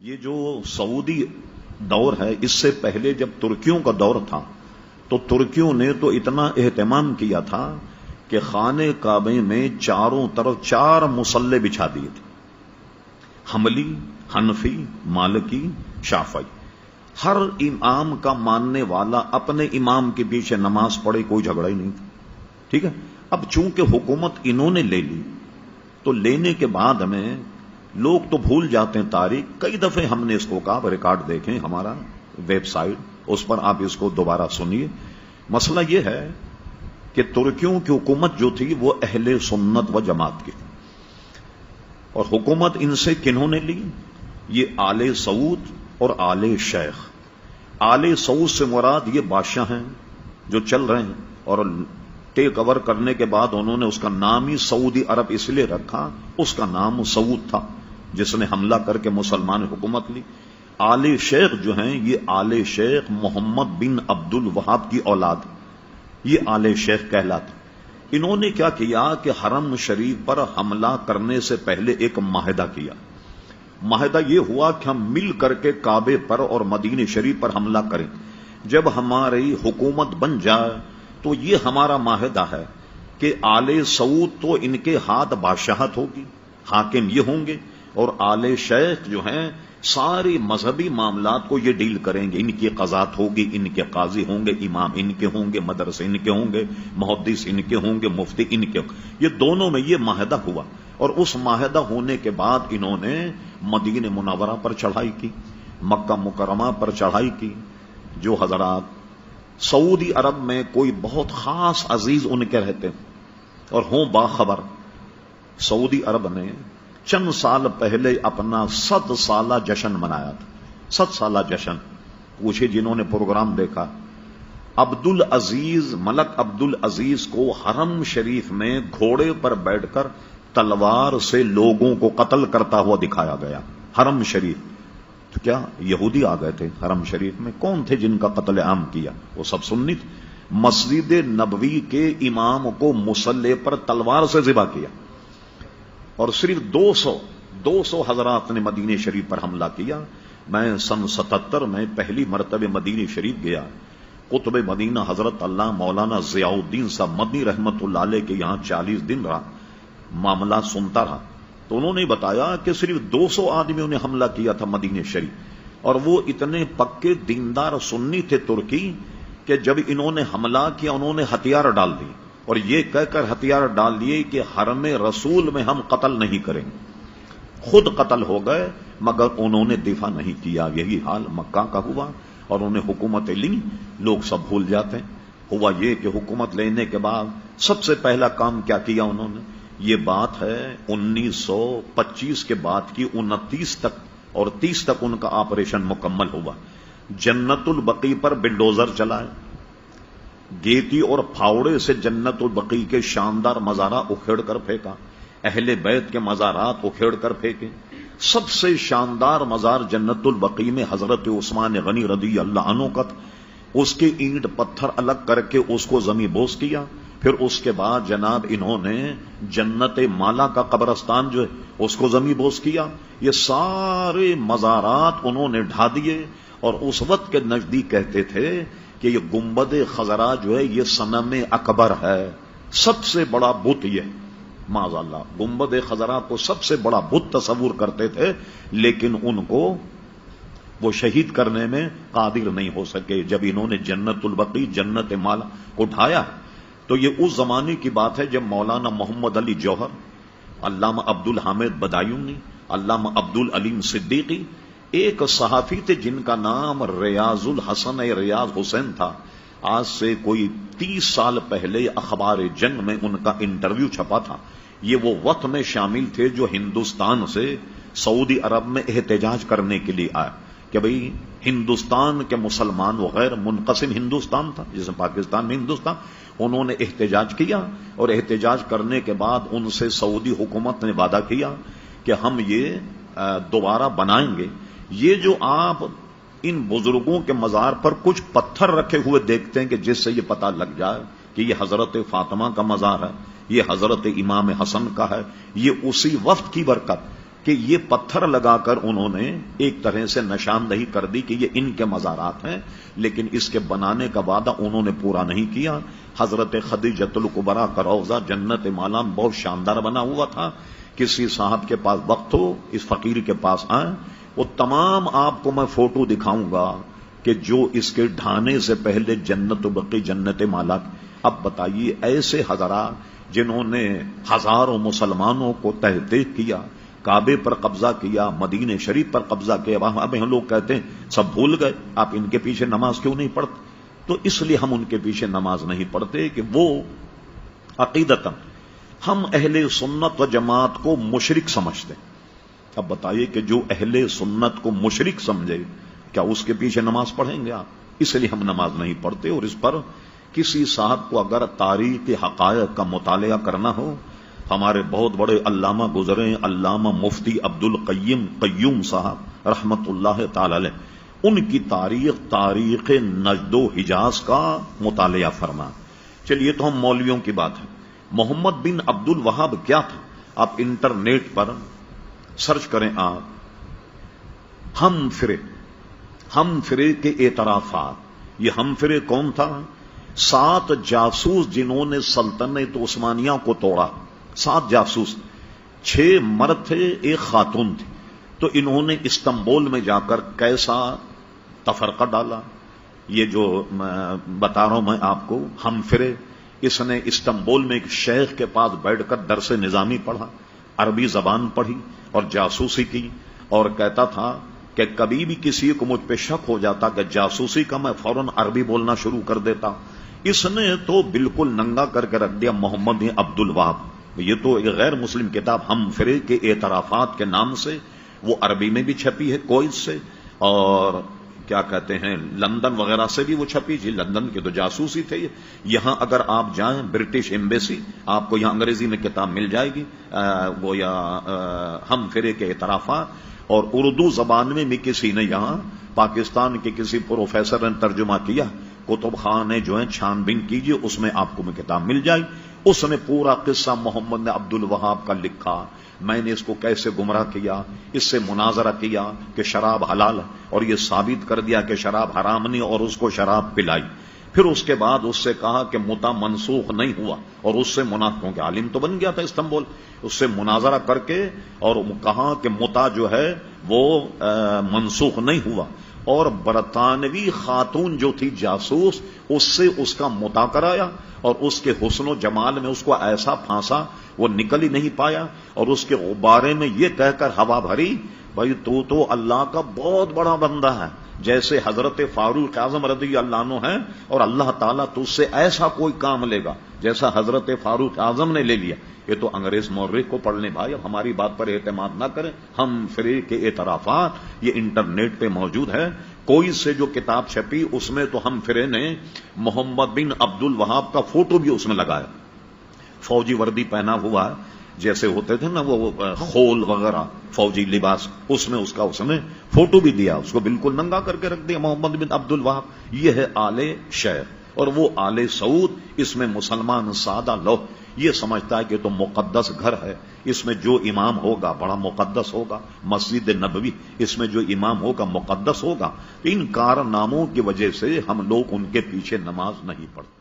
یہ جو سعودی دور ہے اس سے پہلے جب ترکیوں کا دور تھا تو ترکیوں نے تو اتنا اہتمام کیا تھا کہ خانے کعبے میں چاروں طرف 4 مصلے بچھا دیے تھے، حنبلی، حنفی، مالکی، شافعی۔ ہر امام کا ماننے والا اپنے امام کے پیچھے نماز پڑھے، کوئی جھگڑا ہی نہیں تھا، ٹھیک ہے۔ اب چونکہ حکومت انہوں نے لے لی تو لینے کے بعد میں لوگ تو بھول جاتے ہیں تاریخ، کئی دفعے ہم نے اس کو کہا، ریکارڈ دیکھیں ہمارا ویب سائٹ، اس پر آپ اس کو دوبارہ سنیے۔ مسئلہ یہ ہے کہ ترکیوں کی حکومت جو تھی وہ اہل سنت و جماعت کی، اور حکومت ان سے کنہوں نے لی؟ یہ آل سعود اور آل شیخ۔ آل سعود سے مراد یہ بادشاہ ہیں جو چل رہے ہیں، اور ٹیک اوور کرنے کے بعد انہوں نے اس کا نام ہی سعودی عرب اس لیے رکھا، اس کا نام سعود تھا جس نے حملہ کر کے مسلمان حکومت لی۔ آل شیخ جو ہیں یہ آل شیخ محمد بن عبد الوہاب کی اولاد، یہ آل شیخ کہلاتے۔ انہوں نے کیا کیا کہ حرم شریف پر حملہ کرنے سے پہلے ایک معاہدہ کیا۔ معاہدہ یہ ہوا کہ ہم مل کر کے کعبے پر اور مدینہ شریف پر حملہ کریں، جب ہماری حکومت بن جائے تو یہ ہمارا معاہدہ ہے کہ آل سعود تو ان کے ہاتھ بادشاہت ہوگی، حاکم یہ ہوں گے، اور آل شیخ جو ہیں ساری مذہبی معاملات کو یہ ڈیل کریں گے، ان کی قضات ہوگی، ان کے قاضی ہوں گے، امام ان کے ہوں گے، مدرسے ان کے ہوں گے، محدث ان کے ہوں گے، مفتی ان کے ہوں گے۔ یہ دونوں میں یہ معاہدہ ہوا، اور اس معاہدہ ہونے کے بعد انہوں نے مدینہ منورہ پر چڑھائی کی، مکہ مکرمہ پر چڑھائی کی۔ جو حضرات سعودی عرب میں کوئی بہت خاص عزیز ان کے رہتے ہیں اور ہوں باخبر، سعودی عرب نے چند سال پہلے اپنا 100 سالہ جشن منایا تھا، 100 سالہ جشن۔ پوچھے جنہوں نے پروگرام دیکھا، ملک عبد العزیز کو حرم شریف میں گھوڑے پر بیٹھ کر تلوار سے لوگوں کو قتل کرتا ہوا دکھایا گیا حرم شریف۔ تو کیا یہودی آ گئے تھے حرم شریف میں؟ کون تھے جن کا قتل عام کیا؟ وہ سب سنی تھے۔ مسجد نبوی کے امام کو مصلی پر تلوار سے ذبح کیا، اور صرف 200 حضرات نے مدینہ شریف پر حملہ کیا۔ میں سن 77 میں پہلی مرتبہ مدینہ شریف گیا، قطب مدینہ حضرت اللہ مولانا ضیاء الدین صاحب مدنی رحمت اللہ علیہ کے یہاں 40 دن رہا، معاملات سنتا رہا، تو انہوں نے بتایا کہ صرف 200 آدمیوں نے حملہ کیا تھا مدینہ شریف، اور وہ اتنے پکے دیندار سنی تھے ترکی کہ جب انہوں نے حملہ کیا انہوں نے ہتھیار ڈال دی، اور یہ کہہ کر ہتھیار ڈال دیے کہ حرم رسول میں ہم قتل نہیں کریں گے۔ خود قتل ہو گئے مگر انہوں نے دفاع نہیں کیا۔ یہی حال مکہ کا ہوا، اور انہیں حکومتیں لی، لوگ سب بھول جاتے ہیں۔ ہوا یہ کہ حکومت لینے کے بعد سب سے پہلا کام کیا کیا انہوں نے؟ یہ بات ہے 1925 کے بعد کی 29 تک اور 30 تک ان کا آپریشن مکمل ہوا۔ جنت البقیع پر بلڈوزر چلائے، گیتی اور پھاوڑے سے جنت البقیع کے شاندار مزارات اکھیڑ کر پھینکا، اہل بیت کے مزارات اکھیڑ کر پھینکے۔ سب سے شاندار مزار جنت البقیع میں حضرت عثمان غنی رضی اللہ عنہ کا، اس کے اینٹ پتھر الگ کر کے اس کو زمین بوس کیا۔ پھر اس کے بعد جناب انہوں نے جنت مالا کا قبرستان جو ہے اس کو زمین بوس کیا۔ یہ سارے مزارات انہوں نے ڈھا دیے، اور اس وقت کے نزدیک کہتے تھے کہ یہ گنبد خضرا جو ہے یہ صنم اکبر ہے، سب سے بڑا بت یہ، معاذ اللہ، گنبد خضرا کو سب سے بڑا بت تصور کرتے تھے، لیکن ان کو وہ شہید کرنے میں قادر نہیں ہو سکے۔ جب انہوں نے جنت البقیع، جنت مالا کو ڈھایا، تو یہ اس زمانے کی بات ہے جب مولانا محمد علی جوہر، علامہ عبد الحامد بدایونی، علامہ عبد العلیم صدیقی، ایک صحافی تھے جن کا نام ریاض الحسن ریاض حسین تھا۔ آج سے کوئی 30 سال پہلے اخبار جنگ میں ان کا انٹرویو چھپا تھا۔ یہ وہ وقت میں شامل تھے جو ہندوستان سے سعودی عرب میں احتجاج کرنے کے لیے آئے کہ بھئی ہندوستان کے مسلمان وغیر منقسم ہندوستان تھا جس میں پاکستان میں ہندوستان، انہوں نے احتجاج کیا، اور احتجاج کرنے کے بعد ان سے سعودی حکومت نے وعدہ کیا کہ ہم یہ دوبارہ بنائیں گے۔ یہ جو آپ ان بزرگوں کے مزار پر کچھ پتھر رکھے ہوئے دیکھتے ہیں کہ جس سے یہ پتہ لگ جائے کہ یہ حضرت فاطمہ کا مزار ہے، یہ حضرت امام حسن کا ہے، یہ اسی وقت کی برکت کہ یہ پتھر لگا کر انہوں نے ایک طرح سے نشاندہی کر دی کہ یہ ان کے مزارات ہیں، لیکن اس کے بنانے کا وعدہ انہوں نے پورا نہیں کیا۔ حضرت خدیجۃ الکبریٰ کا روضہ جنت مالا بہت شاندار بنا ہوا تھا۔ کسی صاحب کے پاس وقت ہو، اس فقیر کے پاس آئیں، وہ تمام آپ کو میں فوٹو دکھاؤں گا کہ جو اس کے ڈھانے سے پہلے جنت بقی جنت مالا۔ اب بتائیے ایسے حضرات جنہوں نے ہزاروں مسلمانوں کو تحقیق کیا، کعبے پر قبضہ کیا، مدینہ شریف پر قبضہ کیا، وہاں اب ہم لوگ کہتے ہیں سب بھول گئے، آپ ان کے پیچھے نماز کیوں نہیں پڑھتے؟ تو اس لیے ہم ان کے پیچھے نماز نہیں پڑھتے کہ وہ عقیدتاً ہم اہل سنت و جماعت کو مشرک سمجھتے۔ اب بتائیے کہ جو اہل سنت کو مشرک سمجھے کیا اس کے پیچھے نماز پڑھیں گے آپ؟ اس لیے ہم نماز نہیں پڑھتے۔ اور اس پر کسی صاحب کو اگر تاریخ حقائق کا مطالعہ کرنا ہو، ہمارے بہت بڑے علامہ گزرے، علامہ مفتی عبد القیم قیوم صاحب رحمت اللہ تعالی علیہ، ان کی تاریخ نجد و حجاز کا مطالعہ فرما۔ چلیے تو ہم مولویوں کی بات ہے۔ محمد بن عبد الوہاب کیا تھا؟ آپ انٹرنیٹ پر سرچ کریں آپ، ہم فرے کے اعترافات۔ یہ ہم فرے کون تھا؟ 7 جاسوس جنہوں نے سلطنت عثمانیہ کو توڑا، 7 جاسوس، 6 مرد تھے، 1 خاتون تھی۔ تو انہوں نے استنبول میں جا کر کیسا تفرقہ ڈالا، یہ جو بتا رہا ہوں میں آپ کو، ہم فرے، اس نے استنبول میں ایک شیخ کے پاس بیٹھ کر درس نظامی پڑھا، عربی زبان پڑھی اور جاسوسی کی، اور کہتا تھا کہ کبھی بھی کسی کو مجھ پہ شک ہو جاتا کہ جاسوسی کا، میں فوراً عربی بولنا شروع کر دیتا۔ اس نے تو بالکل ننگا کر کے رکھ دیا محمد عبد الوہاب۔ یہ تو ایک غیر مسلم کتاب ہم فرے کے اعترافات کے نام سے، وہ عربی میں بھی چھپی ہے کوئز سے، اور کیا کہتے ہیں لندن وغیرہ سے بھی وہ چھپی، جی لندن کے تو جاسوس ہی تھے۔ یہاں اگر آپ جائیں برٹش ایمبیسی، آپ کو یہاں انگریزی میں کتاب مل جائے گی، وہ یا ہم فرے کے اعترافات، اور اردو زبان میں بھی کسی نے یہاں پاکستان کے کسی پروفیسر نے ترجمہ کیا، کتب خانے جو ہیں چھان بین کیجئے، اس میں آپ کو میں کتاب مل جائے۔ اس نے پورا قصہ محمد نے عبد الوہاب کا لکھا، میں نے اس کو کیسے گمراہ کیا، اس سے مناظرہ کیا کہ شراب حلال ہے، اور یہ ثابت کر دیا کہ شراب حرام نہیں، اور اس کو شراب پلائی۔ پھر اس کے بعد اس سے کہا کہ متا منسوخ نہیں ہوا، اور اس سے منافقوں کے عالم تو بن گیا تھا استنبول، اس سے مناظرہ کر کے اور کہا کہ متا جو ہے وہ منسوخ نہیں ہوا، اور برطانوی خاتون جو تھی جاسوس، اس سے اس کا متا کرایا، اور اس کے حسن و جمال میں اس کو ایسا پھانسا وہ نکل ہی نہیں پایا، اور اس کے غبارے میں یہ کہہ کر ہوا بھری، بھائی تو اللہ کا بہت بڑا بندہ ہے، جیسے حضرت فاروق اعظم رضی اللہ عنہ ہیں، اور اللہ تعالیٰ تجھ سے ایسا کوئی کام لے گا جیسا حضرت فاروق اعظم نے لے لیا۔ یہ تو انگریز مورخ کو پڑھ لیں بھائی، اب ہماری بات پر اعتماد نہ کریں۔ ہم فرے کے اعترافات یہ انٹرنیٹ پہ موجود ہے، کوئی سے جو کتاب چھپی اس میں تو ہم فرے نے محمد بن عبد الوہاب کا فوٹو بھی اس میں لگایا، فوجی وردی پہنا ہوا جیسے ہوتے تھے نا وہ خول وغیرہ فوجی لباس، اس میں اس نے فوٹو بھی دیا، اس کو بالکل ننگا کر کے رکھ دیا محمد بن عبد الوہاب۔ یہ ہے آل شیخ، اور وہ آل سعود، اس میں مسلمان سادہ لوگ یہ سمجھتا ہے کہ تو مقدس گھر ہے، اس میں جو امام ہوگا بڑا مقدس ہوگا، مسجد نبوی اس میں جو امام ہوگا مقدس ہوگا۔ ان کارناموں کی وجہ سے ہم لوگ ان کے پیچھے نماز نہیں پڑھتے۔